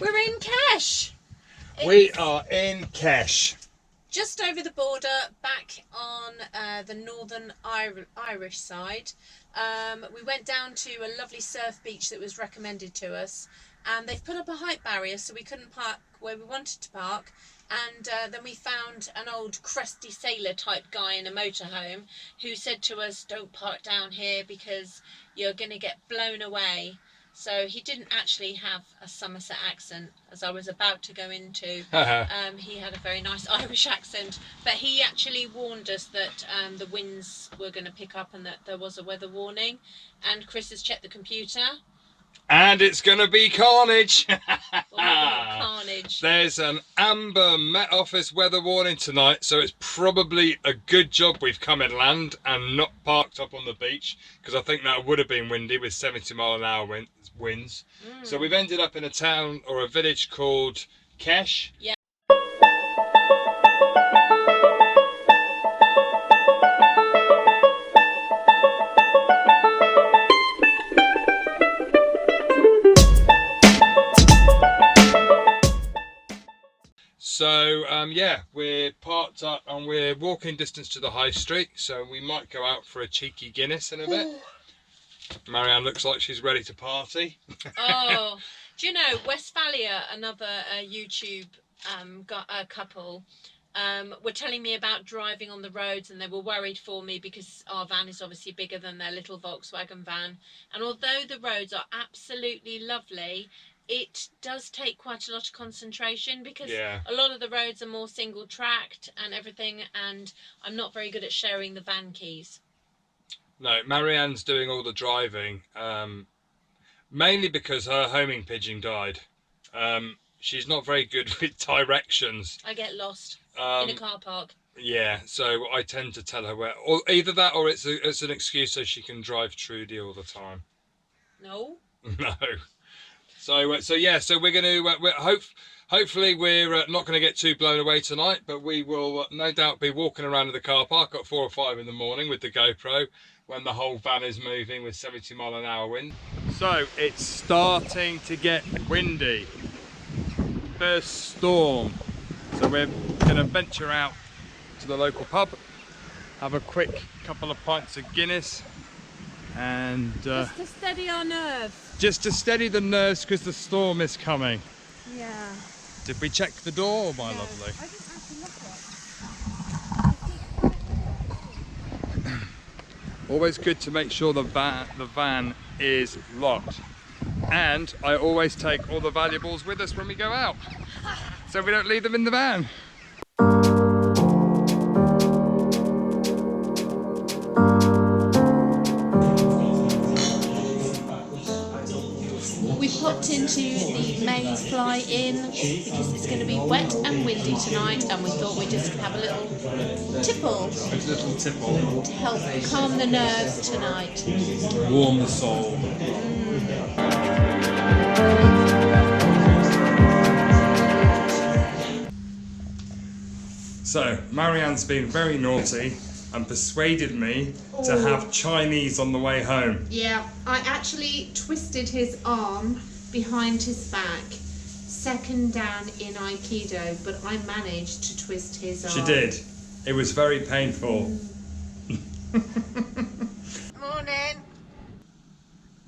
We're in Kesh. We are in Kesh. Just over the border, back on the northern Irish side. We went down to a lovely surf beach that was recommended to us, and they've put up a height barrier so we couldn't park where we wanted to park. And then we found an old crusty sailor type guy in a motorhome who said to us, don't park down here because you're going to get blown away. So he didn't actually have a Somerset accent, as I was about to go into. He had a very nice Irish accent, but he actually warned us that the winds were going to pick up and that there was a weather warning. And Chris has checked the computer. And it's going to be carnage. Carnage. There's an amber Met Office weather warning tonight, so it's probably a good job we've come inland and not parked up on the beach, because I think that would have been windy with 70-mile-an-hour winds. So we've ended up in a town or a village called Kesh. Yeah. So yeah, we're parked up and we're walking distance to the high street, so we might go out for a cheeky Guinness in a bit. Marianne looks like she's ready to party. Oh, do you know, Westphalia, another YouTube couple, were telling me about driving on the roads, and they were worried for me because our van is obviously bigger than their little Volkswagen van. And although the roads are absolutely lovely, it does take quite a lot of concentration because a lot of the roads are more single tracked and everything, and I'm not very good at sharing the van keys. No, Marianne's doing all the driving, mainly because her homing pigeon died. She's not very good with directions. I get lost in a car park. Yeah, so I tend to tell her where, or either that or it's an excuse so she can drive Trudy all the time. No. No. So yeah, so we're going to hopefully we're not going to get too blown away tonight, but we will no doubt be walking around in the car park at 4 or 5 in the morning with the GoPro when the whole van is moving with 70-mile-an-hour wind. So it's starting to get windy. First storm. So we're going to venture out to the local pub, have a quick couple of pints of Guinness, and just to steady our nerves. Just to steady the nerves because the storm is coming. Yeah. Did we check the door, my lovely? I didn't actually look at it. Always good to make sure the van is locked. And I always take all the valuables with us when we go out, so we don't leave them in the van. Popped into the Mains Fly Inn because it's going to be wet and windy tonight, and we thought we'd just have a little tipple. To help calm the nerves tonight. Warm the soul. So, Marianne's been very naughty and persuaded me to have Chinese on the way home. Yeah, I actually twisted his arm behind his back, second dan in Aikido, but I managed to twist his arm. She did. It was very painful. Morning.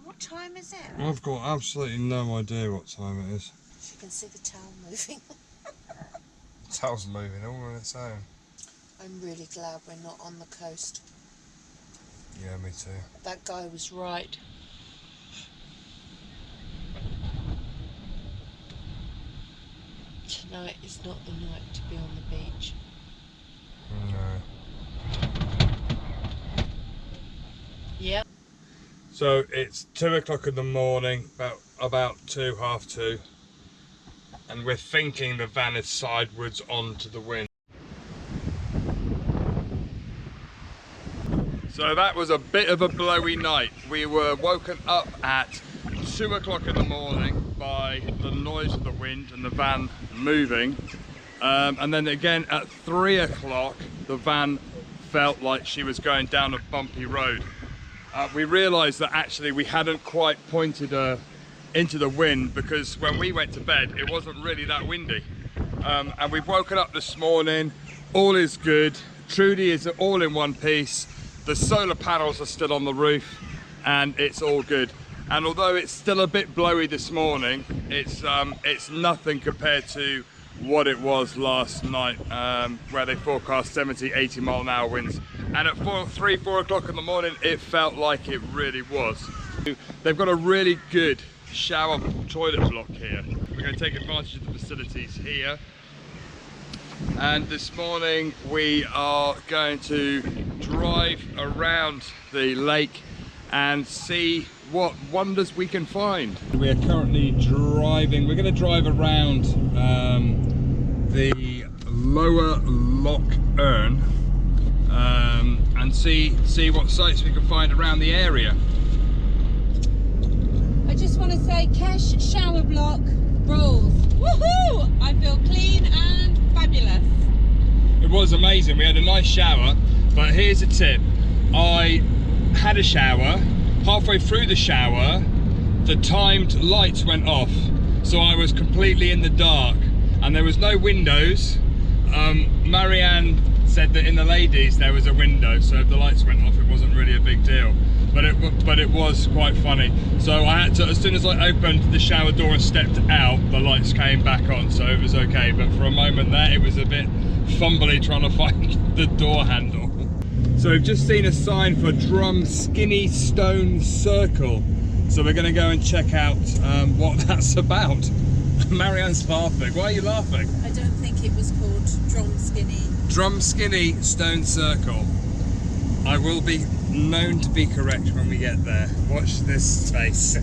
What time is it? I've got absolutely no idea what time it is. You can see the towel moving. The towel's moving all on its own. I'm really glad we're not on the coast. Yeah, me too. That guy was right. Tonight is not the night to be on the beach. No. Yep. So it's 2 o'clock in the morning, about 2, half 2, and we're thinking the van is sideways onto the wind. So that was a bit of a blowy night. We were woken up at 2 o'clock in the morning by the noise of the wind and the van moving, and then again at 3 o'clock the van felt like she was going down a bumpy road. We realised that actually we hadn't quite pointed a into the wind, because when we went to bed it wasn't really that windy. And we've woken up this morning, all is good. Trudy is all in one piece. The solar panels are still on the roof and it's all good. And although it's still a bit blowy this morning, it's nothing compared to what it was last night, where they forecast 70-80 mile an hour winds. And at 4 o'clock in the morning, it felt like it really was. They've got a really good shower toilet block here. We're going to take advantage of the facilities here. And this morning we are going to drive around the lake and see what wonders we can find. We are currently driving, we're going to drive around the Lower Lough Erne and see what sights we can find around the area. I just want to say, Kesh shower block rules. Woohoo! I feel clean and fabulous. It was amazing. We had a nice shower, but here's a tip. I had a shower. Halfway through the shower, the timed lights went off, so I was completely in the dark, and there was no windows. Marianne said that in the ladies there was a window, so if the lights went off, it wasn't really a big deal. But it was quite funny. So I had to, as soon as I opened the shower door and stepped out, the lights came back on, so it was okay. But for a moment there, it was a bit fumbly trying to find the door handle. So we've just seen a sign for Drumskinny Stone Circle. So we're going to go and check out what that's about. Marianne's laughing. Why are you laughing? I don't think it was called Drumskinny. Drumskinny Stone Circle. I will be known to be correct when we get there. Watch this space.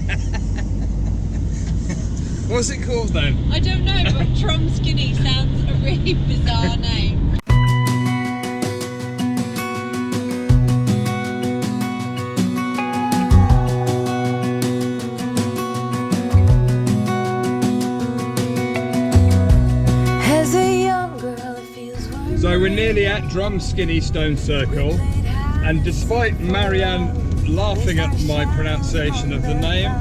What's it called then? I don't know, but Drumskinny sounds a really bizarre name. So we're nearly at Drumskinny Stone Circle, and despite Marianne laughing at my pronunciation of the name,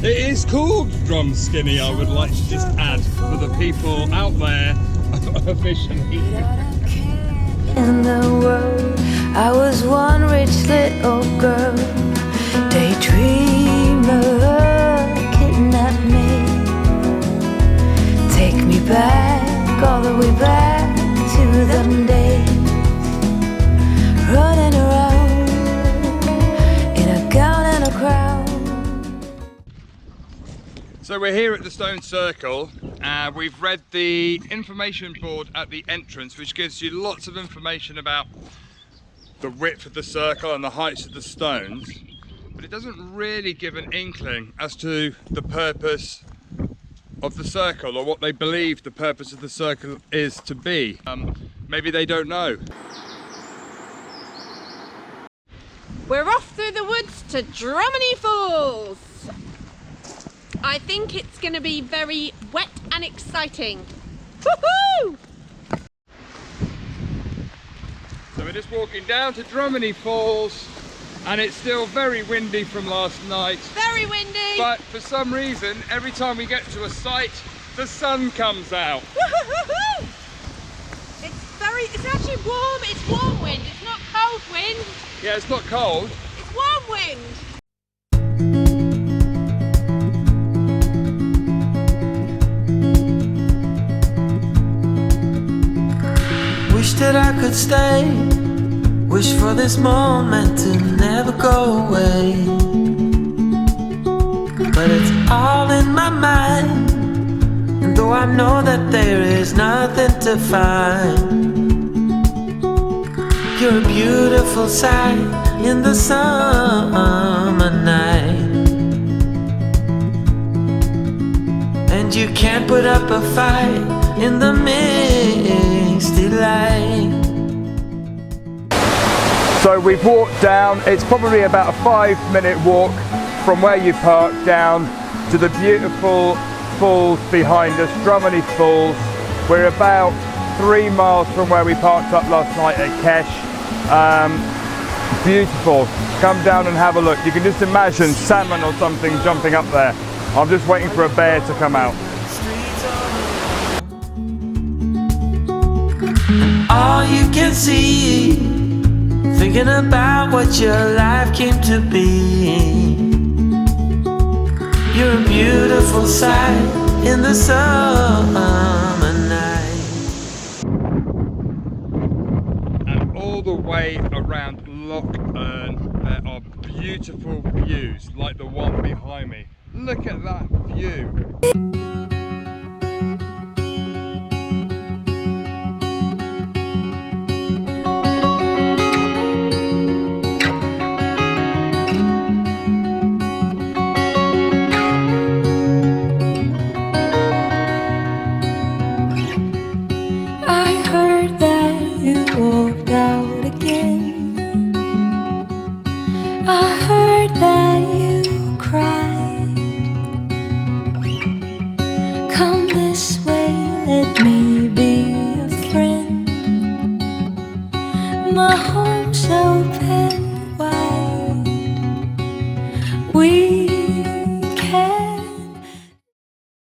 it is called Drumskinny, I would like to just add, for the people out there officially. In the world, I was one rich little girl, daydreamer, kidnap me, take me back, all the way back to them days, running around in a gown and a crown. So we're here at the Stone Circle. We've read the information board at the entrance, which gives you lots of information about the width of the circle and the heights of the stones, but it doesn't really give an inkling as to the purpose of the circle, or what they believe the purpose of the circle is to be. Maybe they don't know. We're off through the woods to Drummony Falls. I think it's going to be very wet and exciting. Woohoo! So we're just walking down to Drummony Falls, and it's still very windy from last night. Very windy. But for some reason, every time we get to a site, the sun comes out. Woohoo! It's actually warm. It's warm wind. It's not cold wind. Yeah, it's not cold. It's warm wind. Wish that I could stay. Wish for this moment to never go away. But it's all in my mind, and though I know that there is nothing to find, you're a beautiful sight in the summer night, and you can't put up a fight in the misty light. So we've walked down, it's probably about a 5-minute walk from where you parked down to the beautiful falls behind us, Drummony Falls. We're about 3 miles from where we parked up last night at Kesh. Beautiful. Come down and have a look. You can just imagine salmon or something jumping up there. I'm just waiting for a bear to come out. All you can see, thinking about what your life came to be. You're a beautiful sight in the summer night. And all the way around Lough Erne, there are beautiful views like the one behind me. Look at that view. I heard that you walked out again. I heard that you cried. Come this way, let me be a friend. My home's open wide. We